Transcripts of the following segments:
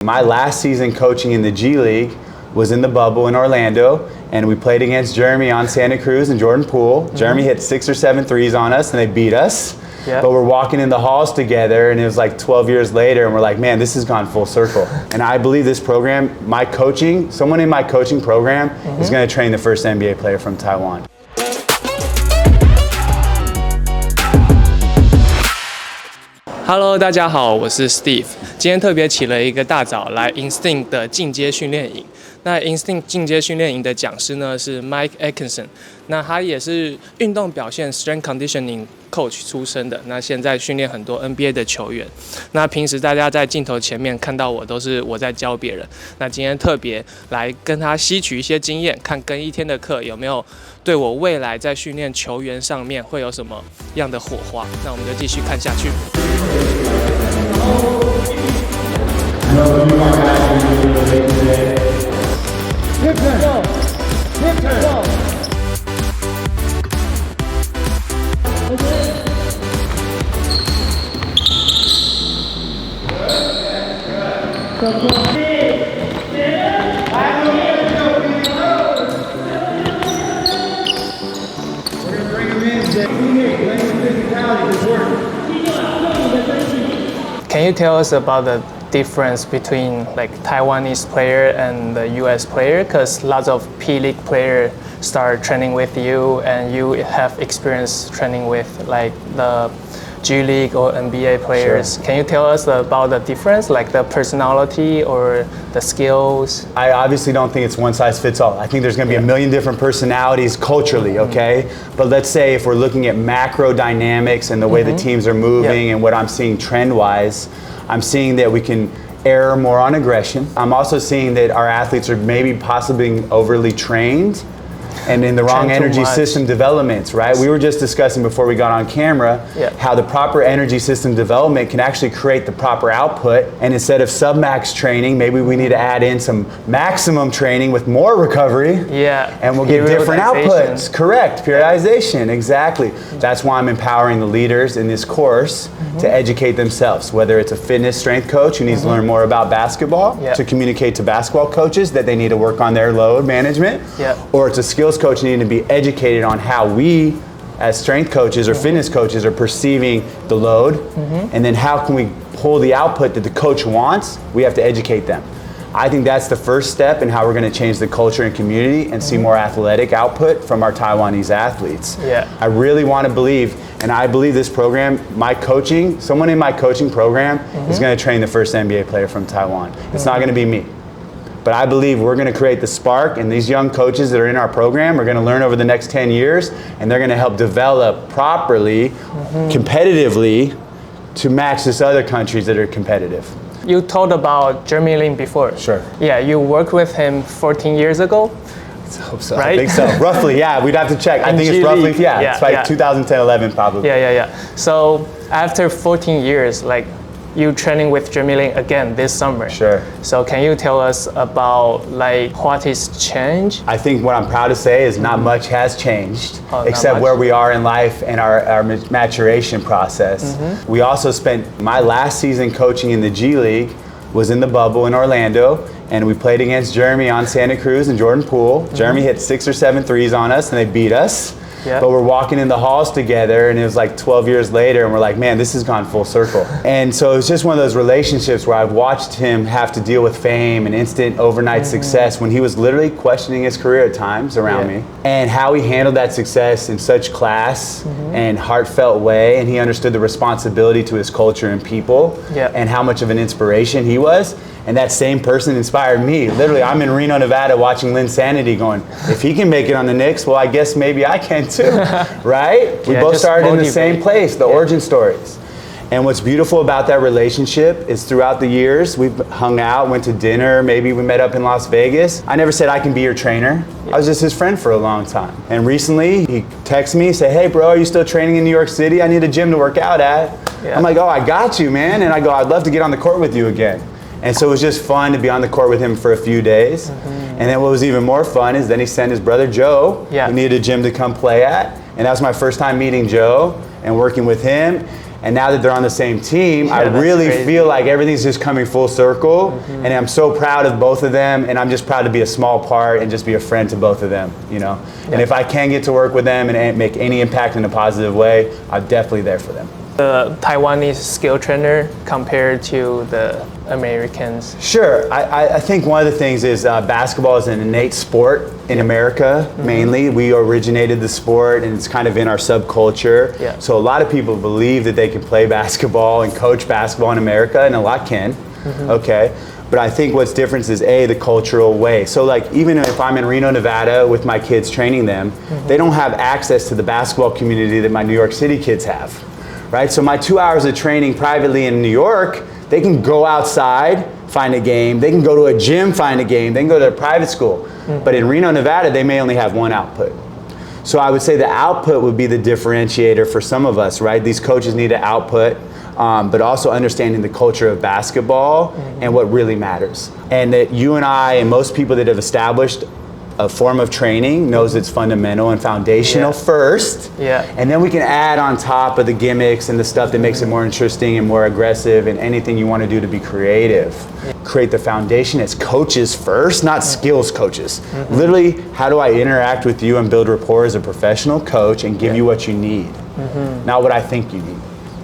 My last season coaching in the G League was in the bubble in Orlando, and we played against Jeremy on Santa Cruz and Jordan Poole. Jeremy hit 6 or 7 threes on us, and they beat us. Yeah. But we're walking in the halls together, and it was like 12 years later, and we're like, man, this has gone full circle. And I believe this program, my coaching, someone in my coaching program is going to train the first NBA player from Taiwan. Hello， 大家好，我是 Steve。今天特别起了一个大早来 Instinct 的进阶训练营。那 Instinct 进阶训练营的讲师呢是 Mike Atkinson， 那他也是运动表现 Strength Conditioning Coach 出身的。那现在训练很多 NBA 的球员。那平时大家在镜头前面看到我都是我在教别人。那今天特别来跟他吸取一些经验，看跟一天的课有没有对我未来在训练球员上面会有什么样的火花。那我们就继续看下去。Can you tell us about the difference between like Taiwanese player and the US player? Because lots of P-League players start training with you, and you have experience training with like the G League or NBA players. Sure. Can you tell us about the difference, like the personality or the skills? I obviously don't think it's one size fits all. I think there's going to be a million different personalities culturally, okay? But let's say if we're looking at macro dynamics and the way the teams are moving and what I'm seeing trend-wise, I'm seeing that we can err more on aggression. I'm also seeing that our athletes are maybe possibly overly trained and in the wrong energy system developments, right? We were just discussing before we got on camera how the proper energy system development can actually create the proper output. And instead of sub-max training, maybe we need to add in some maximum training with more recovery. Yeah. And we'll get different outputs. Correct. Periodization. Exactly. That's why I'm empowering the leaders in this course to educate themselves, whether it's a fitness strength coach who needs to learn more about basketball to communicate to basketball coaches that they need to work on their load management, or it's a skills coach needing to be educated on how we as strength coaches or fitness coaches are perceiving the load, and then how can we pull the output that the coach wants. We have to educate them. I think that's the first step in how we're going to change the culture and community and see more athletic output from our Taiwanese athletes. I really want to believe, and I believe this program, my coaching, someone in my coaching program is going to train the first NBA player from Taiwan. It's not going to be me. But I believe we're going to create the spark, and these young coaches that are in our program are going to learn over the next 10 years, and they're going to help develop properly, competitively, to match this other countries that are competitive. You told about Jeremy Lin before. Sure. Yeah, you worked with him 14 years ago. I hope so. Right? I think so. Roughly, yeah. We'd have to check. I think it's roughly, it's like 2010, 11 probably. Yeah. So after 14 years, like you training with Jeremy Lin again this summer. Sure. So can you tell us about like what is changed? I think what I'm proud to say is not much has changed, except where we are in life and our maturation process. We also spent my last season coaching in the G League was in the bubble in Orlando, and we played against Jeremy on Santa Cruz and Jordan Poole. Jeremy hit 6 or 7 threes on us, and they beat us. But we're walking in the halls together, and it was like 12 years later, and we're like, man, this has gone full circle. And so it's just one of those relationships where I've watched him have to deal with fame and instant overnight success when he was literally questioning his career at times around me, and how he handled that success in such class and heartfelt way, and he understood the responsibility to his culture and people, and how much of an inspiration he was. And that same person inspired me. Literally, I'm in Reno, Nevada watching Linsanity going, if he can make it on the Knicks, well, I guess maybe I can too, right? We both started in the same place, the origin stories. And what's beautiful about that relationship is throughout the years, we've hung out, went to dinner, maybe we met up in Las Vegas. I never said I can be your trainer. I was just his friend for a long time. And recently, he texted me, said, hey bro, are you still training in New York City? I need a gym to work out at. I'm like, oh, I got you, man. And I go, I'd love to get on the court with you again. And so it was just fun to be on the court with him for a few days. And then what was even more fun is then he sent his brother Joe, who needed a gym to come play at. And that was my first time meeting Joe and working with him. And now that they're on the same team, Yeah, I really crazy. feel like everything's just coming full circle. And I'm so proud of both of them. And I'm just proud to be a small part and just be a friend to both of them, you know. And if I can get to work with them and make any impact in a positive way, I'm definitely there for them. The Taiwanese skill trainer compared to the Americans? Sure. I think one of the things is basketball is an innate sport in America, mainly. We originated the sport and it's kind of in our subculture. Yeah. So a lot of people believe that they can play basketball and coach basketball in America, and a lot can, okay? But I think what's different is the cultural way. So like even if I'm in Reno, Nevada with my kids training them, they don't have access to the basketball community that my New York City kids have, right? So my 2 hours of training privately in New York, they can go outside, find a game. They can go to a gym, find a game. They can go to a private school. But in Reno, Nevada, they may only have one output. So I would say the output would be the differentiator for some of us, right? These coaches need an output, but also understanding the culture of basketball and what really matters. And that you and I and most people that have established a form of training knows it's fundamental and foundational first. Yeah. And then we can add on top of the gimmicks and the stuff that makes it more interesting and more aggressive and anything you want to do to be creative. Create the foundation as coaches first, not skills coaches. Literally, how do I interact with you and build rapport as a professional coach and give you what you need, not what I think you need.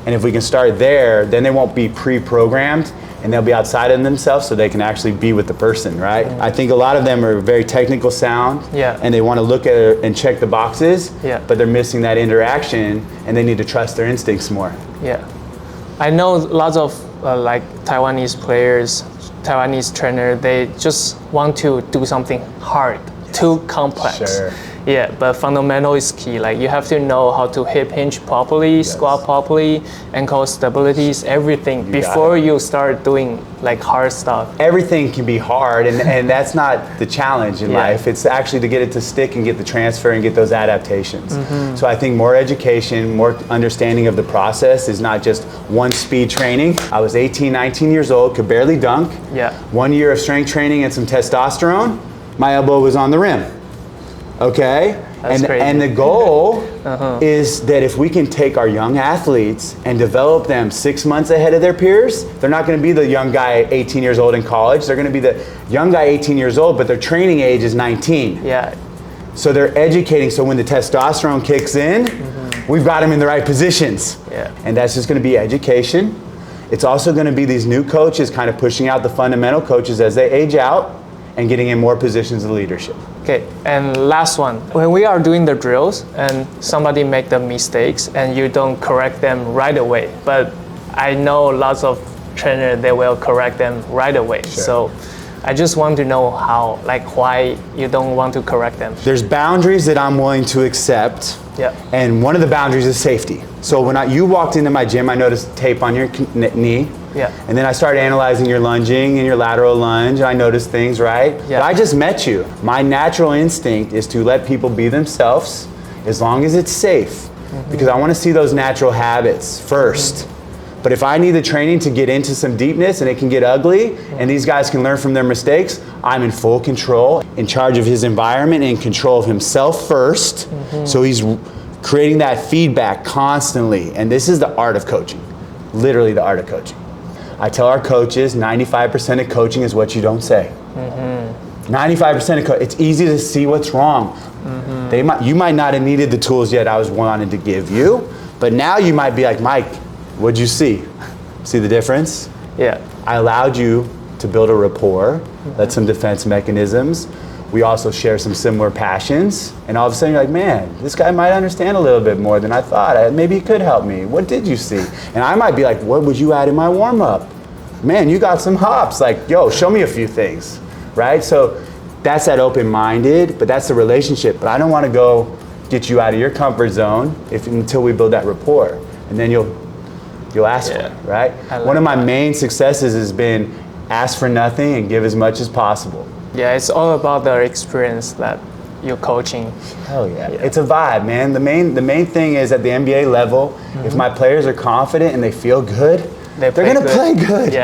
And if we can start there, then they won't be pre-programmed and they'll be outside of themselves so they can actually be with the person, right? I think a lot of them are very technical sound and they want to look at it and check the boxes, but they're missing that interaction and they need to trust their instincts more. Yeah. I know lots of like Taiwanese players, Taiwanese trainer, they just want to do something hard, too complex. Sure. Yeah, but fundamental is key. Like you have to know how to hip hinge properly, squat properly, ankle stabilities, everything before you start doing like hard stuff. Everything can be hard and that's not the challenge in life. It's actually to get it to stick and get the transfer and get those adaptations. So I think more education, more understanding of the process is not just one speed training. I was 18, 19 years old, could barely dunk. 1 year of strength training and some testosterone, my elbow was on the rim. Okay? And the goal is that if we can take our young athletes and develop them 6 months ahead of their peers, they're not going to be the young guy 18 years old in college. They're going to be the young guy 18 years old, but their training age is 19. So they're educating, so when the testosterone kicks in, we've got them in the right positions. And that's just going to be education. It's also going to be these new coaches kind of pushing out the fundamental coaches as they age out and getting in more positions of leadership. Okay, and last one. When we are doing the drills and somebody make the mistakes and you don't correct them right away, but I know lots of trainers, they will correct them right away. So I just want to know how, like why you don't want to correct them. There's boundaries that I'm willing to accept. And one of the boundaries is safety. So when you walked into my gym, I noticed tape on your knee. And then I started analyzing your lunging and your lateral lunge. I noticed things, right? But I just met you. My natural instinct is to let people be themselves as long as it's safe. Because I want to see those natural habits first. But if I need the training to get into some deepness and it can get ugly and these guys can learn from their mistakes, I'm in full control, in charge of his environment, in control of himself first. So he's creating that feedback constantly. And this is the art of coaching, literally the art of coaching. I tell our coaches 95% of coaching is what you don't say. 95% of it's easy to see what's wrong. You might not have needed the tools yet I was wanting to give you, but now you might be like, Mike, what'd you see? See the difference? I allowed you to build a rapport, let some defense mechanisms. We also share some similar passions, and all of a sudden you're like, man, this guy might understand a little bit more than I thought. Maybe he could help me. What did you see? And I might be like, what would you add in my warm-up? Man, you got some hops. Like, yo, show me a few things, right? So that's that open-minded, but that's the relationship. But I don't want to go get you out of your comfort zone until we build that rapport, and then you'll ask for it, right? One of my main successes has been ask for nothing and give as much as possible. It's all about the experience that you're coaching. Hell yeah. It's a vibe, man. The main thing is at the NBA level, if my players are confident and they feel good, they're going to play good.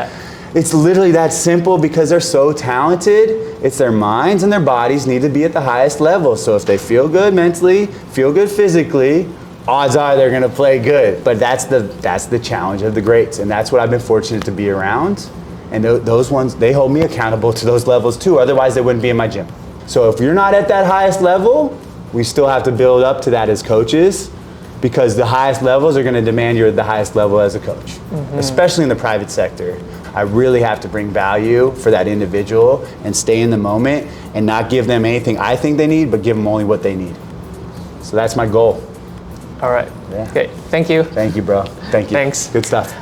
It's literally that simple because they're so talented. It's their minds and their bodies need to be at the highest level. So if they feel good mentally, feel good physically, odds are they're going to play good. But that's the challenge of the greats, and that's what I've been fortunate to be around. And those ones, they hold me accountable to those levels too. Otherwise, they wouldn't be in my gym. So if you're not at that highest level, we still have to build up to that as coaches, because the highest levels are going to demand you're at the highest level as a coach, especially in the private sector. I really have to bring value for that individual and stay in the moment and not give them anything I think they need, but give them only what they need. So that's my goal. All right. Yeah. Okay. Thank you. Thank you, bro. Thank you. Thanks. Good stuff.